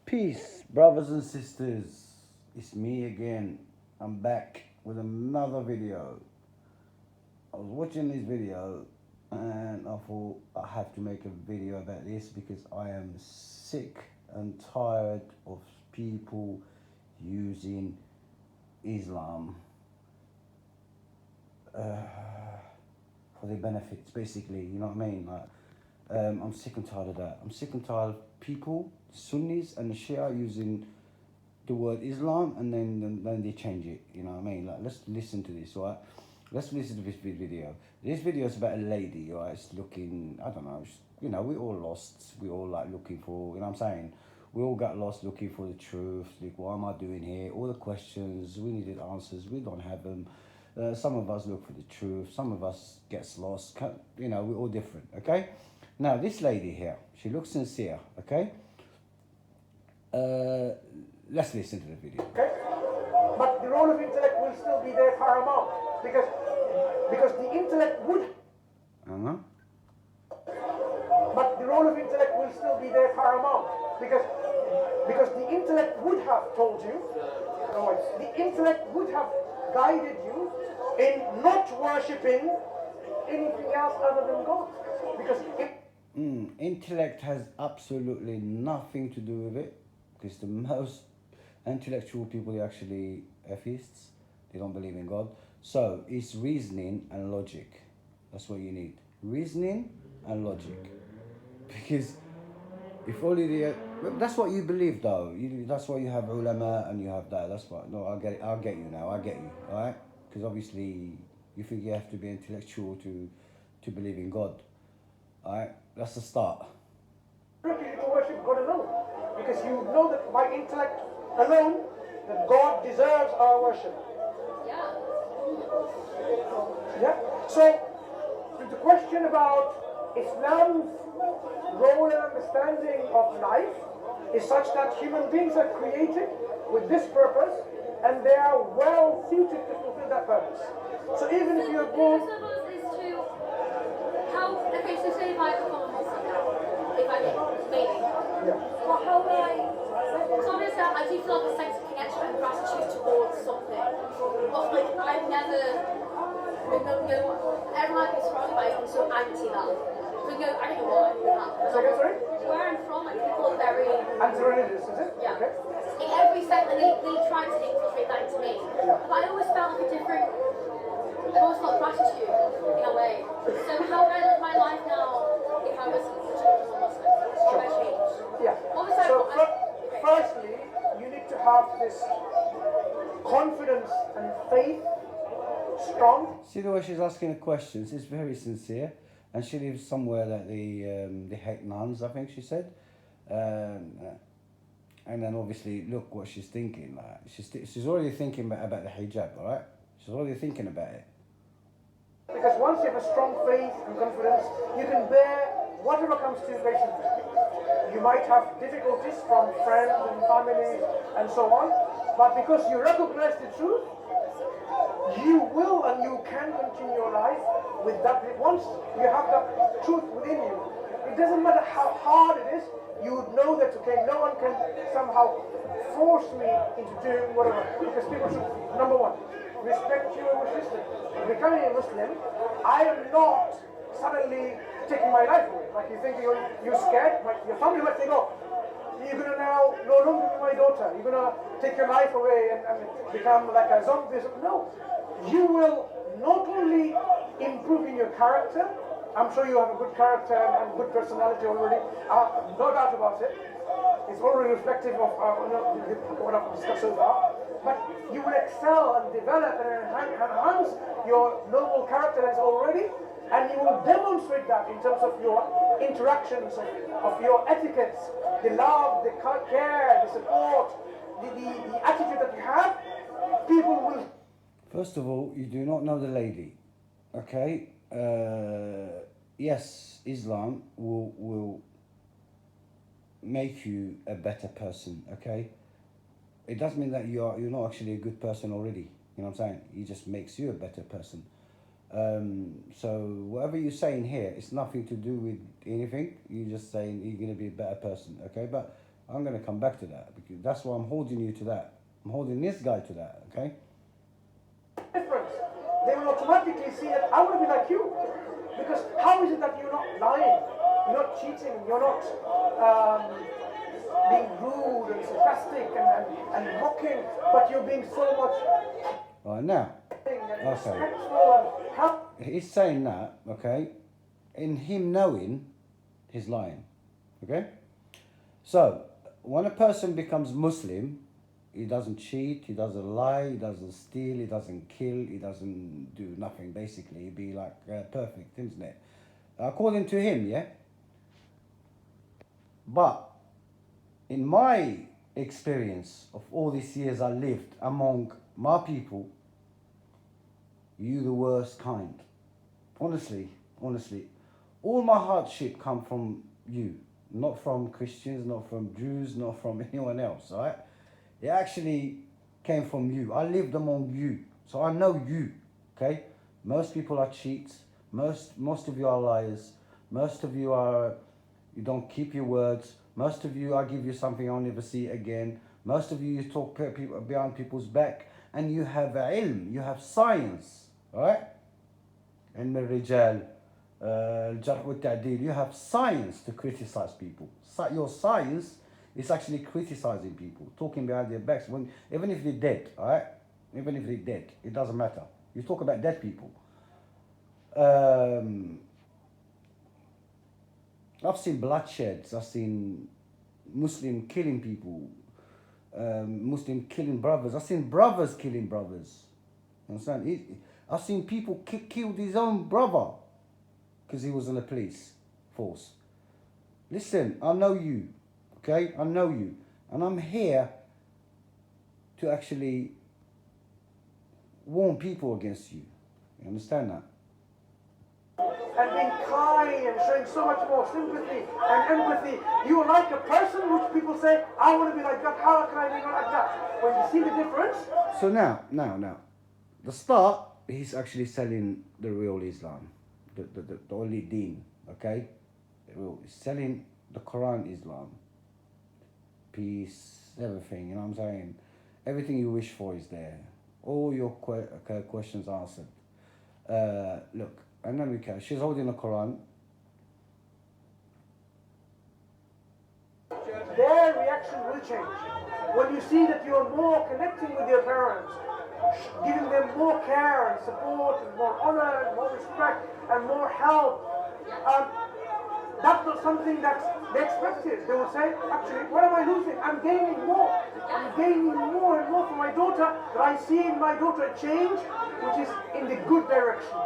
Peace, brothers and sisters. It's me again. I'm back with another video. I was watching this video and I thought I have to make a video about this because I am sick and tired of people using Islam for their benefits, basically. You know what I mean? I'm sick and tired of that. I'm sick and tired of people, Sunnis and the Shia, using the word Islam and then they change it. You know what I mean? Like, let's listen to this, right? Let's listen to this video. This video is about a lady, right? It's looking, I don't know, we all lost. We all like looking for, you know what I'm saying? We all got lost looking for the truth. Like, what am I doing here? All the questions, we needed answers. We don't have them. Some of us look for the truth. Some of us gets lost. We're all different, okay? Now, this lady here, she looks sincere, okay? Uh, let's listen to the video. Okay? But the role of intellect will still be there paramount because the intellect would. Uh-huh. But the role of intellect will still be there paramount because the intellect would have told you, the intellect would have guided you in not worshipping anything else other than God. Because Intellect has absolutely nothing to do with it, because the most intellectual people are actually atheists. They don't believe in God. So it's reasoning and logic. That's what you need. Reasoning and logic. Because if only that's what you believe, though. That's why you have ulama and you have that. That's what. No, I get it. I get you now. I get you. All right. Because obviously you think you have to be intellectual to believe in God. All right. That's the start. you worship God alone. Because you know that by intellect alone, that God deserves our worship. Yeah. Yeah? So, the question about Islam's role and understanding of life is such that human beings are created with this purpose and they are well suited to fulfill that purpose. So even if you're born... Is to how, okay, so say if I become a Muslim now, if I maybe, Yeah. well, how will so obviously I do feel like a sense of connection and gratitude towards something. But like, I've never, everyone I've been surrounded by is so anti that. So I don't know why. Second, sorry? Where I'm from, like, people are very... Anti-religious, is it? Yeah. Okay. In every sector, they try to infiltrate that into me. Yeah. But I always felt like a different... I always felt gratitude, in a way. So how would I live my life now if I was a Muslim? How would I change? Yeah. Obviously, So, firstly, you need to have this confidence and faith strong. See the way she's asking the questions. It's very sincere, and she lives somewhere that they hate nuns. I think she said, and then obviously look what she's thinking. Like she's already thinking about the hijab. All right, she's already thinking about it. Because once you have a strong faith and confidence, you can bear whatever comes to you patiently. You might have difficulties from friends and family and so on, but because you recognize the truth, you will and you can continue your life with that. Once you have that truth within you, it doesn't matter how hard it is, you would know that, okay, no one can somehow force me into doing whatever. Because people should, number one, respect you as a Muslim. Becoming a Muslim, I am not suddenly taking my life away. Like you think you're scared, like your family might think, oh, you're gonna now no longer be my daughter. You're gonna take your life away and become like a zombie. No, you will not only improve in your character. I'm sure you have a good character and good personality already. No doubt about it. It's already reflective of what I've discussed so far. But you will excel and develop and enhance your noble character that's already, and you will demonstrate that in terms of your interactions, of your etiquettes, the love, the care, the support, the attitude that you have. People will... First of all, you do not know the lady, okay? Yes, Islam will make you a better person, okay? It doesn't mean that you're not actually a good person already. You know what I'm saying? It just makes you a better person. So whatever you're saying here, it's nothing to do with anything. You're just saying you're going to be a better person, okay? But I'm going to come back to that because that's why I'm holding you to that. I'm holding this guy to that, okay? Difference. They will automatically see that I want to be like you. Because how is it that you're not lying, you're not cheating, you're not being rude and sarcastic and mocking, but you're being so much Right now, and okay. respectful and helpful. He's saying that, okay? In him knowing, he's lying, okay? So, when a person becomes Muslim, he doesn't cheat, he doesn't lie, he doesn't steal, he doesn't kill, he doesn't do nothing, basically. He'd be like perfect, isn't it? According to him, yeah? But in my experience of all these years I lived among my people, you the worst kind. Honestly, all my hardship come from you, not from Christians, not from Jews, not from anyone else, right? It actually came from you. I lived among you, so I know you, okay? Most people are cheats, most of you are liars, most of you are, you don't keep your words, most of you, I give you something I'll never see again, most of you talk people behind people's back, and you have ilm, you have science, right? علم الرجال الجرح والتعديل, you have science to criticize people. Your science is actually criticizing people, talking behind their backs, even if they're dead, alright? Even if they're dead, it doesn't matter. You talk about dead people. I've seen bloodsheds, I've seen Muslim killing people, Muslim killing brothers, I've seen brothers killing brothers. You understand? I've seen people killed his own brother because he was in the police force. Listen, I know you, okay? I know you. And I'm here to actually warn people against you. You understand that? And being kind and showing so much more sympathy and empathy. You are like a person which people say, I want to be like that, how can I be like that? When you see the difference. So now, the start, he's actually selling the real Islam, the only deen, okay? He's selling the Quran Islam, peace, everything, you know what I'm saying? Everything you wish for is there. All your questions answered. Look, Anamika, she's holding the Quran. Their reaction will change. When you see that you're more connecting with your parents, giving them more care and support and more honor and more respect and more help, that's not something that they expected. They will say, actually, what am I losing? I'm gaining more. I'm gaining more and more from my daughter, that I see in my daughter a change which is in the good direction.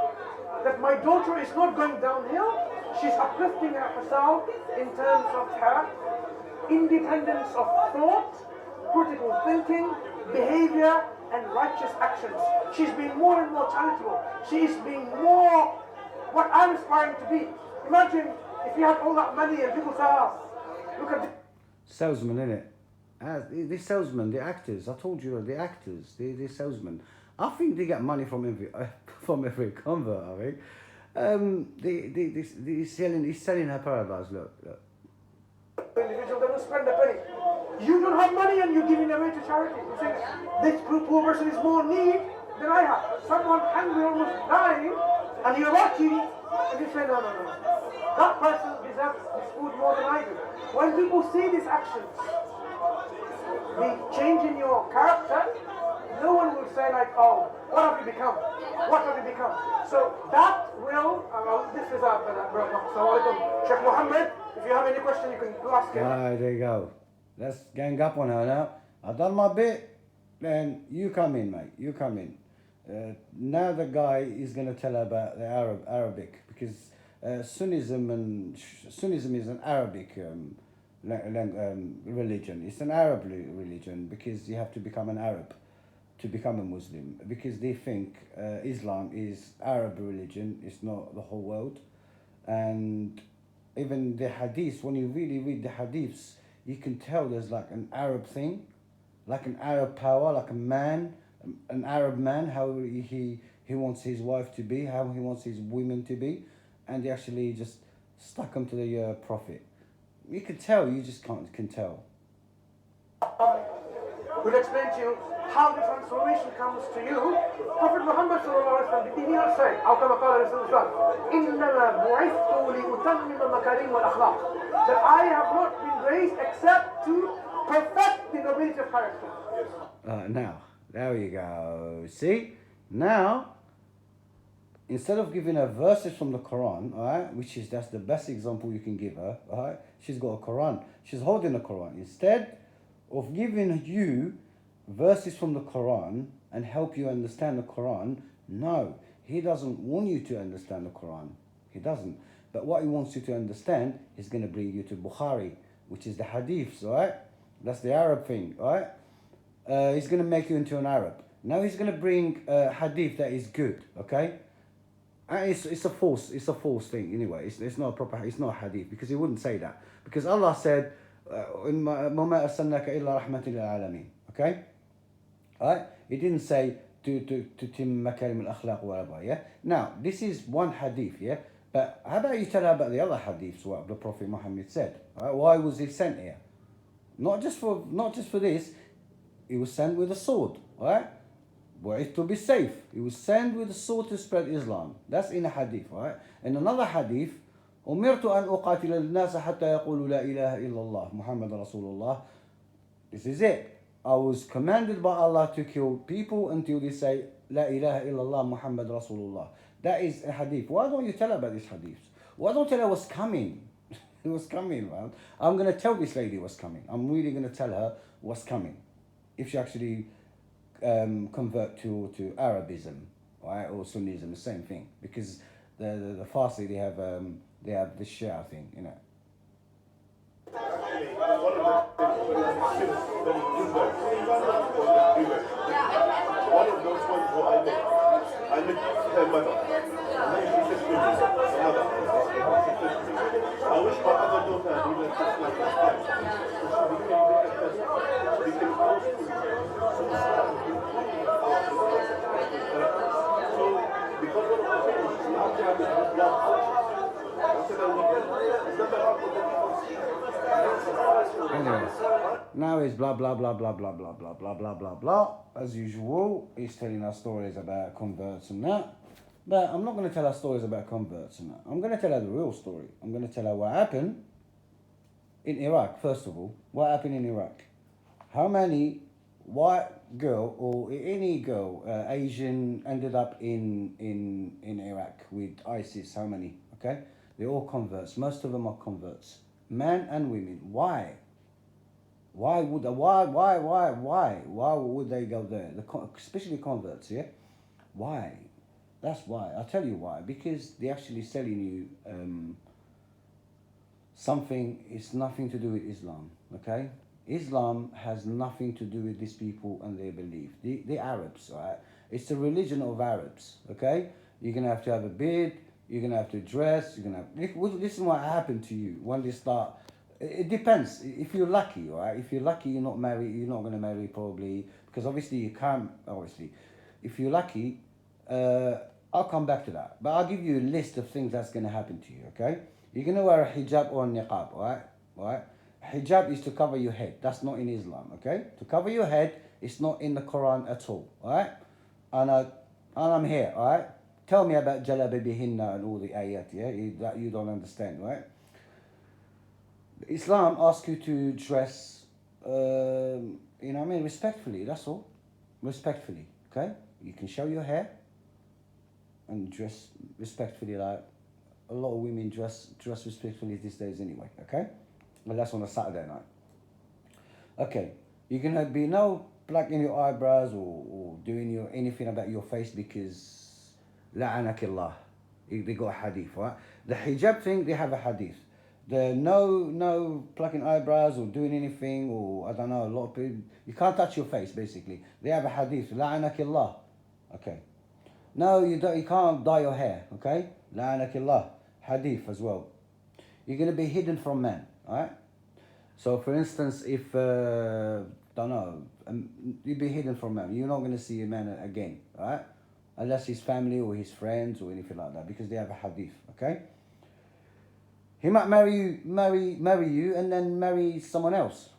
That my daughter is not going downhill, she's uplifting herself in terms of her independence of thought, critical thinking, behavior, and righteous actions. She's being more and more charitable. She is being more what I'm aspiring to be. Imagine if you had all that money and people say, look at the Salesman, innit? The salesmen, the actors, I told you, the actors, the salesmen. I think they get money from every convert, I think. He's selling her paradise, look. individual that will spend a penny. You don't have money and you're giving away to charity. You say, this poor person is more need than I have. Someone hungry, almost dying, and you're lucky, and you say, no. That person deserves this food more than I do. When people see these actions, the change in your character, no one will say like, oh, what have you become? What have you become? So that will, this is our Assalamu Sheikh Muhammad, if you have any question, you can ask him. Right, there you go. Let's gang up on her now. I've done my bit, then you come in, mate. You come in. Now the guy is going to tell her about the Arabic, because Sunnism is an Arabic religion. It's an Arab religion because you have to become an Arab to become a Muslim, because they think Islam is Arab religion. It's not the whole world. And even the hadiths, when you really read the hadiths, you can tell there's like an Arab thing, like an Arab power, like a man, an Arab man, how he wants his wife to be, how he wants his women to be, and they actually just stuck them to the Prophet. You can tell, you just can tell. will explain to you how the transformation comes to you. Prophet Muhammad did he not say, أو كما قال رسول الله, إنما بعثت لأتمم مكارم والأخلاق, that I have not been raised except to perfect the nobility of character. Now, there you go. See? Now, instead of giving her verses from the Quran, alright, that's the best example you can give her, alright? She's got a Quran. She's holding the Quran. Instead of giving you verses from the Quran and help you understand the Quran, no, he doesn't want you to understand the Quran. He doesn't. But what he wants you to understand is going to bring you to Bukhari, which is the hadiths, alright? That's the Arab thing, alright? He's going to make you into an Arab. Now he's going to bring a hadith that is good, okay? And it's a false thing anyway. It's not a proper. It's not a hadith because he wouldn't say that because Allah said, "Mama arsalnaka illa rahmatan lil alamin." Okay, alright. He didn't say to tim makarim al akhlaq whatever. Yeah. Now this is one hadith. Yeah. But how about you tell her about the other hadiths what the Prophet Muhammad said? Right? Why was he sent here? Not just for this. He was sent with a sword. Right. To be safe. He was sent with a sword to spread Islam. That's in a hadith, right? In another hadith, أمرت أن أقاتل الناس حتى يقولوا لا إله إلا الله محمد رسول الله. This is it. I was commanded by Allah to kill people until they say لا إله إلا الله محمد رسول الله. That is a hadith. Why don't you tell her about this hadith? Why don't you tell her what's coming? It was coming, man. I'm going to tell this lady what's coming. I'm really going to tell her what's coming. If she actually convert to Arabism, right, or Sunnism, the same thing, because the Farsi they have the Shia thing, you know. One of those ones what I met her mother. And then she said to me, mother, I wish my other daughter had even touched like this time. So she became close to me. So because of the things, we have to have this love. Anyway, now it's blah blah blah blah blah blah blah blah blah blah blah. As usual, he's telling us stories about converts and that. But I'm not going to tell her stories about converts and that. I'm going to tell her the real story. I'm going to tell her what happened in Iraq. First of all, what happened in Iraq? How many white girl or any girl, Asian, ended up in Iraq with ISIS? How many? Okay, they're all converts. Most of them are converts, men and women. Why? Why would they go there? Especially converts, yeah. Why? That's why. I'll tell you why. Because they're actually selling you something. It's nothing to do with Islam. Okay. Islam has nothing to do with these people and their belief. The Arabs, right? It's the religion of Arabs, okay? You're going to have a beard, you're going to have to dress, you're going to this is what happened to you when they start. It depends. If you're lucky, right? If you're lucky, you're not going to marry probably, because obviously you can't, obviously. If you're lucky, I'll come back to that. But I'll give you a list of things that's going to happen to you, okay? You're going to wear a hijab or a niqab, right? Hijab is to cover your head. That's not in Islam, okay? To cover your head, it's not in the Quran at all, alright? And I'm here, alright? Tell me about jalabibihinna and all the ayat, yeah? That you don't understand, right? Islam asks you to dress, respectfully, that's all. Respectfully, okay? You can show your hair and dress respectfully, like a lot of women dress respectfully these days anyway, okay? Well, that's on a Saturday night. Okay, you're going to be no plucking your eyebrows or doing anything about your face because la'anakillah. They got a hadith, right? The hijab thing, they have a hadith. The no plucking eyebrows or doing anything or, I don't know, a lot of people, you can't touch your face basically. They have a hadith, la'anakillah. Okay. No, you can't dye your hair, okay? La'anakillah. Hadith as well. You're going to be hidden from men. Alright? So for instance, if you'd be hidden from him, you're not going to see a man again, alright? Unless his family or his friends or anything like that, because they have a hadith, okay? He might marry you and then marry someone else.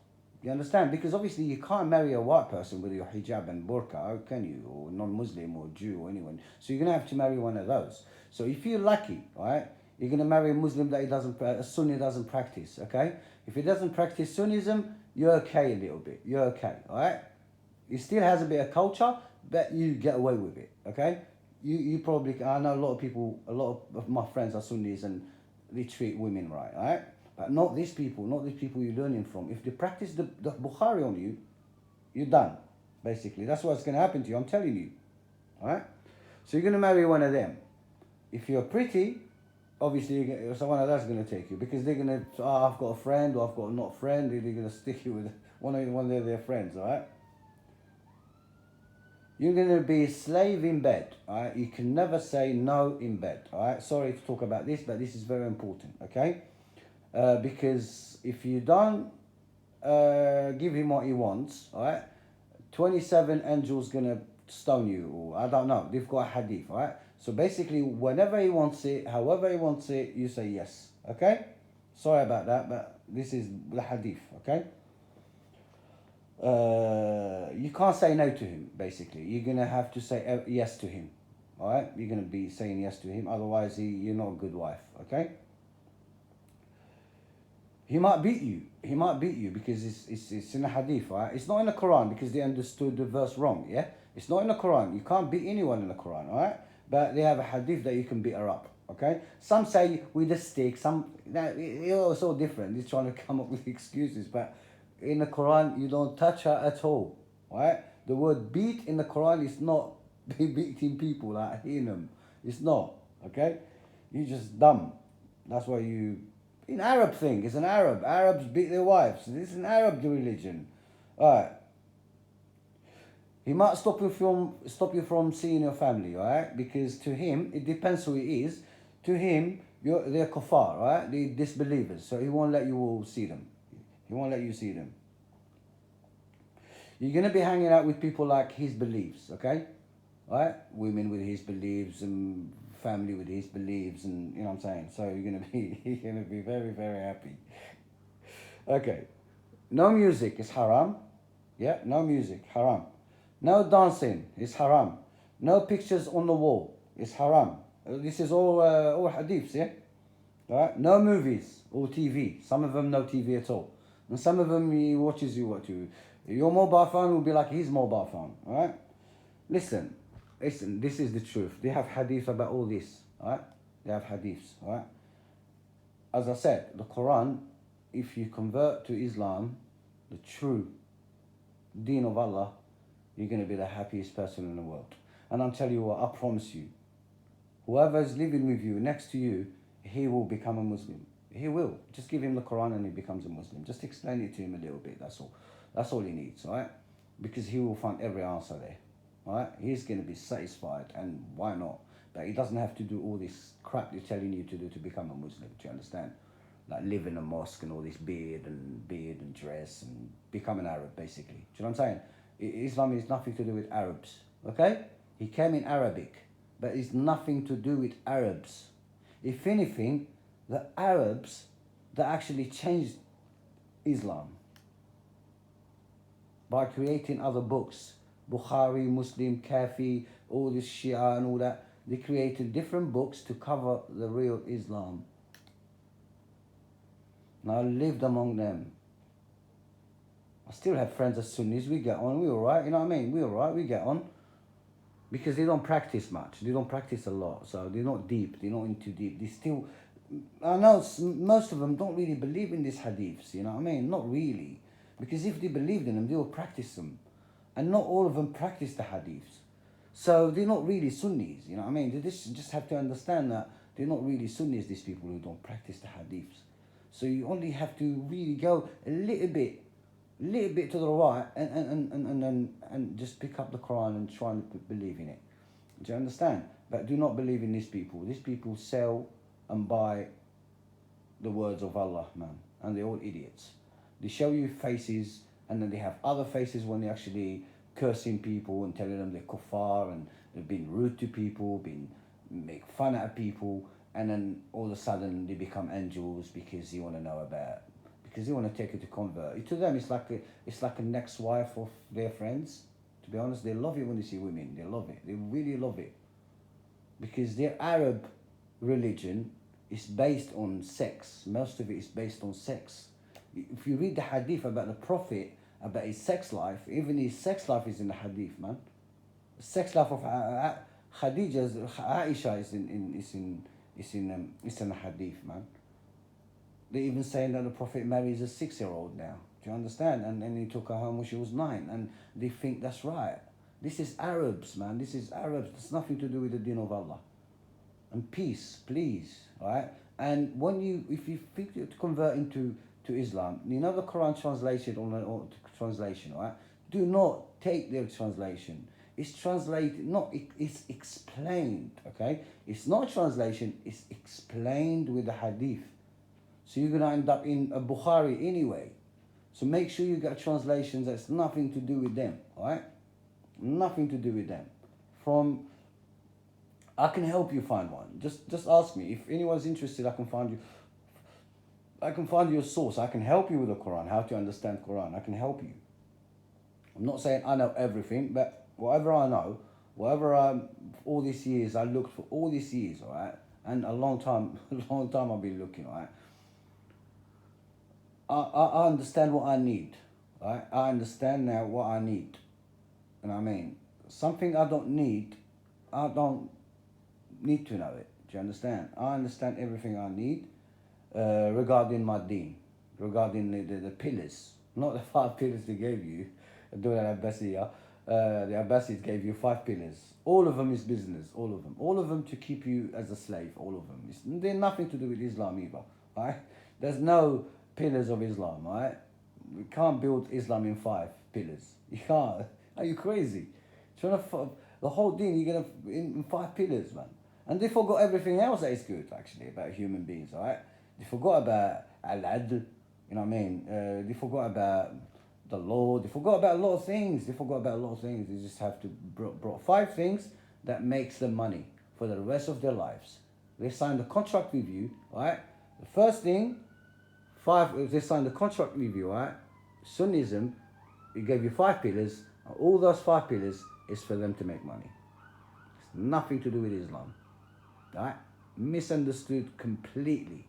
You understand? Because obviously you can't marry a white person with your hijab and burqa, can you? Or non-Muslim or Jew or anyone. So you're gonna have to marry one of those. So if you're lucky, right, you're gonna marry a Muslim that a Sunni doesn't practice. Okay? If he doesn't practice Sunnism, you're okay a little bit. You're okay, all right? He still has a bit of culture, but you get away with it. Okay? You probably, I know a lot of my friends are Sunnis and they treat women right, all right? But not these people you're learning from. If they practice the Bukhari on you, you're done, basically. That's what's going to happen to you, I'm telling you, all right? So you're going to marry one of them. If you're pretty, obviously someone of that's going to take you because they're going to, I've got a friend or I've got a not friend, they're going to stick you with one of their friends, all right? You're going to be a slave in bed, all right? You can never say no in bed, all right? Sorry to talk about this, but this is very important, okay? Because if you don't give him what he wants, all right, 27 angels gonna stone you, or I don't know. They've got a hadith, all right. So basically, whenever he wants it, however he wants it, you say yes. Okay. Sorry about that, but this is the hadith. Okay. You can't say no to him. Basically, you're gonna have to say yes to him. All right. You're gonna be saying yes to him. Otherwise, you're not a good wife. Okay. He might beat you. He might beat you because it's in the hadith, right? It's not in the Quran because they understood the verse wrong, yeah? It's not in the Quran. You can't beat anyone in the Quran, all right? But they have a hadith that you can beat her up, okay? Some say with a stick, it's all different. They're trying to come up with excuses, but in the Quran, you don't touch her at all, right? The word beat in the Quran is not beating people, like hitting them. It's not, okay? You're just dumb. That's why you... In Arab thing, it's an Arab. Arabs beat their wives. This is an Arab religion. Alright. He might stop you from seeing your family, alright? Because to him, it depends who he is. To him, they're kuffar, right? They're disbelievers. So he won't let you all see them. He won't let you see them. You're gonna be hanging out with people like his beliefs, okay? Alright? Women with his beliefs and family with his beliefs, and you know what I'm saying. So you're gonna be very, very happy. Okay, no music is haram. Yeah, no music, haram. No dancing is haram. No pictures on the wall is haram. This is all hadiths, yeah. All right. No movies or TV. Some of them no TV at all, and some of them he watches you what you. Your mobile phone will be like his mobile phone. All right. Listen, this is the truth. They have hadith about all this, alright? They have hadiths, alright? As I said, the Quran, if you convert to Islam, the true deen of Allah, you're going to be the happiest person in the world. And I'm telling you what, I promise you, whoever is living with you, next to you, he will become a Muslim. He will. Just give him the Quran and he becomes a Muslim. Just explain it to him a little bit, that's all. That's all he needs, alright? Because he will find every answer there. Right? He's going to be satisfied, and why not? But he doesn't have to do all this crap they're telling you to do to become a Muslim. Do you understand? Like live in a mosque and all this beard and dress and become an Arab, basically. Do you know what I'm saying? Islam is nothing to do with Arabs. Okay? He came in Arabic, but it's nothing to do with Arabs. If anything, the Arabs that actually changed Islam by creating other books. Bukhari, Muslim, Kafi, all this Shia and all that. They created different books to cover the real Islam. And I lived among them. I still have friends as Sunnis, we get on, we're alright, you know what I mean? We're alright, we get on. Because they don't practice much, they don't practice a lot, so they're not deep, they're not into deep. They still, I know most of them don't really believe in these hadiths, you know what I mean? Not really. Because if they believed in them, they would practice them. And not all of them practice the hadiths. So they're not really Sunnis, you know what I mean? They just have to understand that they're not really Sunnis, these people who don't practice the hadiths. So you only have to really go a little bit to the right and just pick up the Quran and try and believe in it. Do you understand? But do not believe in these people. These people sell and buy the words of Allah, man. And they're all idiots. They show you faces, and then they have other faces when they're actually cursing people and telling them they're kuffar and they've been rude to people, make fun out of people, and then all of a sudden they become angels because you want to know about because they want to take you to convert. To them, it's like a next wife of their friends. To be honest, they love it when they see women. They love it. They really love it, because their Arab religion is based on sex. Most of it is based on sex. If you read the hadith about the Prophet, about his sex life, even his sex life is in the hadith, man. The sex life of Khadija, Aisha is in the hadith, man. They're even saying that the Prophet marries a 6-year-old now. Do you understand? And then he took her home when she was 9, and they think that's right. This is Arabs, man. This is Arabs. It's nothing to do with the deen of Allah. And peace, please, all right? And if you think to convert to Islam, you know the Quran translation or translation, all right? Do not take their translation. It's translated, it's explained, okay? It's not a translation, it's explained with the hadith. So you're gonna end up in a Bukhari anyway. So make sure you get translations that's nothing to do with them, all right? Nothing to do with them. I can help you find one. Just ask me. If anyone's interested, I can find you a source. I can help you with the Quran, how to understand Quran. I can help you. I'm not saying I know everything, but whatever I know, all these years, I looked for all these years, all right? And a long time I've been looking, all right? I understand what I need, right? I understand now what I need. You know what I mean? Something I don't need to know it. Do you understand? I understand everything I need regarding my deen, regarding the pillars, not the 5 pillars they gave you. The Abbasids gave you 5 pillars. All of them is business, all of them. All of them to keep you as a slave, all of them. They're nothing to do with Islam either, right? There's no pillars of Islam, right? We can't build Islam in 5 pillars. You can't. Are you crazy? The whole deen, you're gonna in 5 pillars, man. And they forgot everything else that is good, actually, about human beings, right? They forgot about al-adl, you know what I mean? They forgot about the law. They forgot about a lot of things. They just have to brought 5 things that makes them money for the rest of their lives. They signed a contract with you, right? The first thing, they signed a contract with you, right? Sunnism, it gave you 5 pillars, and all those 5 pillars is for them to make money. It's nothing to do with Islam, right? Misunderstood completely,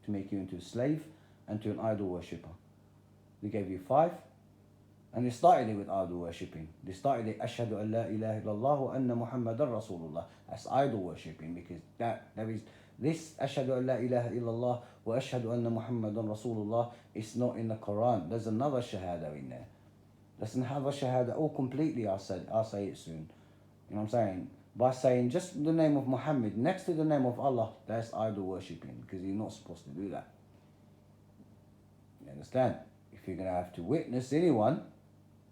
to make you into a slave and to an idol worshipper. They gave you 5, and they started it with idol worshipping. They started it, Ashhadu an la ilaha illallah wa anna Muhammadan Rasulullah. That's idol worshipping, because there is this Ashhadu an la ilaha illallah wa ashhadu anna Muhammadan Rasulullah is not in the Quran. There's another shahada in there. There's another shahada, all completely, I'll say it soon. You know what I'm saying? By saying just the name of Muhammad next to the name of Allah, that's idol worshipping, because you're not supposed to do that. You understand? If you're going to have to witness anyone,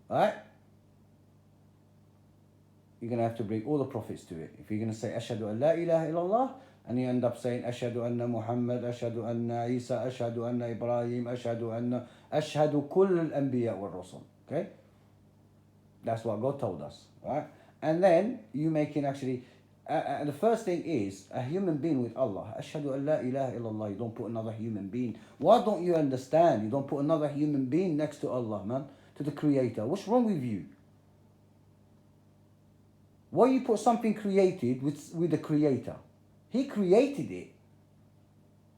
right? You're going to have to bring all the prophets to it. If you're going to say Ashhadu an la ilaha illallah, and you end up saying Ashhadu anna Muhammad, Ashhadu anna Isa, Ashhadu anna Ibrahim, Ashhadu kull al-anbiya wal rusul. Okay? That's what God told us, right? And then you making actually, the first thing is a human being with Allah. Ashhadu an la ilaha illallah. You don't put another human being. Why don't you understand? You don't put another human being next to Allah, man, to the Creator. What's wrong with you? Why you put something created with the Creator? He created it.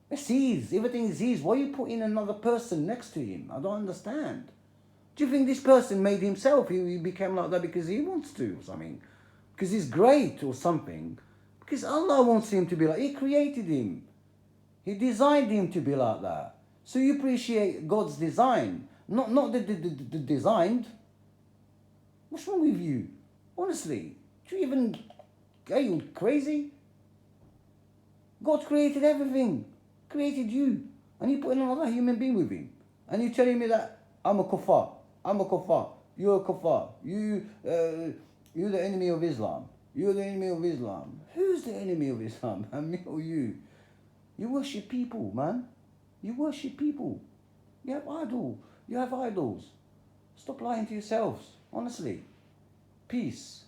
It's His. Everything is His. Why you put in another person next to Him? I don't understand. Do you think this person made himself? He became like that because he wants to or something? Because he's great or something? Because Allah wants him to be like, He created him. He designed him to be like that. So you appreciate God's design, not the designed. What's wrong with you? Honestly, are you crazy? God created everything, created you, and you put in another human being with Him, and you're telling me that I'm a kuffar, you're a kuffar, you're the enemy of Islam. You're the enemy of Islam. Who's the enemy of Islam? Me or you? You worship people, man. You worship people. You have idols. Stop lying to yourselves. Honestly. Peace.